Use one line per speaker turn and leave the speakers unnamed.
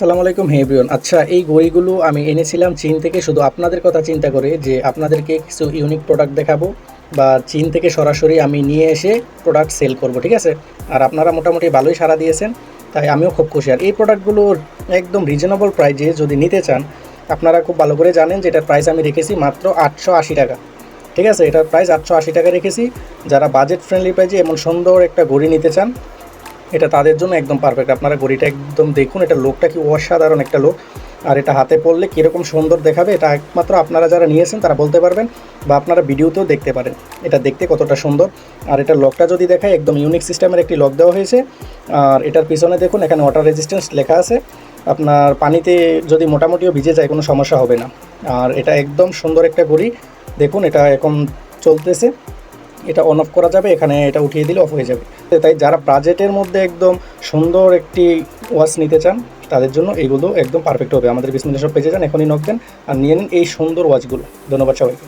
আসসালামু আলাইকুম হে এভরিওয়ান। আচ্ছা, এই ঘড়িগুলো আমি এনেছিলাম চীন থেকে শুধু আপনাদের কথা চিন্তা করে যে আপনাদেরকে কিছু ইউনিক প্রোডাক্ট দেখাবো বা চীন থেকে সরাসরি আমি নিয়ে এসে প্রোডাক্ট সেল করব, ঠিক আছে। আর আপনারা মোটামুটি ভালোই সাড়া দিয়েছেন, তাই আমিও খুব খুশি। আর এই প্রোডাক্টগুলোর একদম রিজনেবল প্রাইজে যদি নিতে চান, আপনারা খুব ভালো করে জানেন যে এটার প্রাইস আমি রেখেছি মাত্র 880 টাকা, ঠিক আছে। এটার প্রাইস 880 টাকা রেখেছি। যারা বাজেট ফ্রেন্ডলি প্রাইজে এমন সুন্দর একটা ঘড়ি নিতে চান, এটা তাদের জন্য একদম পারফেক্ট। আপনারা ঘড়িটা একদম দেখুন, এটা লোকটা কি অসাধারণ একটা লোক। আর এটা হাতে পরলে কীরকম সুন্দর দেখাবে এটা একমাত্র আপনারা যারা নিয়েছেন তারা বলতে পারবেন, বা আপনারা ভিডিওতেও দেখতে পারেন এটা দেখতে কতটা সুন্দর। আর এটার লকটা যদি দেখায়, একদম ইউনিক সিস্টেমের একটি লক দেওয়া হয়েছে। আর এটার পিছনে দেখুন, এখানে ওয়াটার রেজিস্ট্যান্স লেখা আছে। আপনার পানিতে যদি মোটামুটিও ভিজে যায় কোনো সমস্যা হবে না। আর এটা একদম সুন্দর একটা ঘড়ি। দেখুন এটা এখন চলতেছে, এটা অন অফ করা যাবে, এখানে এটা উঠিয়ে দিলে অফ হয়ে যাবে। তাই যারা বাজেটের মধ্যে একদম সুন্দর একটি ওয়াচ নিতে চান তাদের জন্য এইগুলো একদম পারফেক্ট হবে। আমাদের বিসমিল্লাহ শপ পেজে যান, এখনই নক দেন আর নিয়ে নিন এই সুন্দর ওয়াচগুলো। ধন্যবাদ সবাইকে।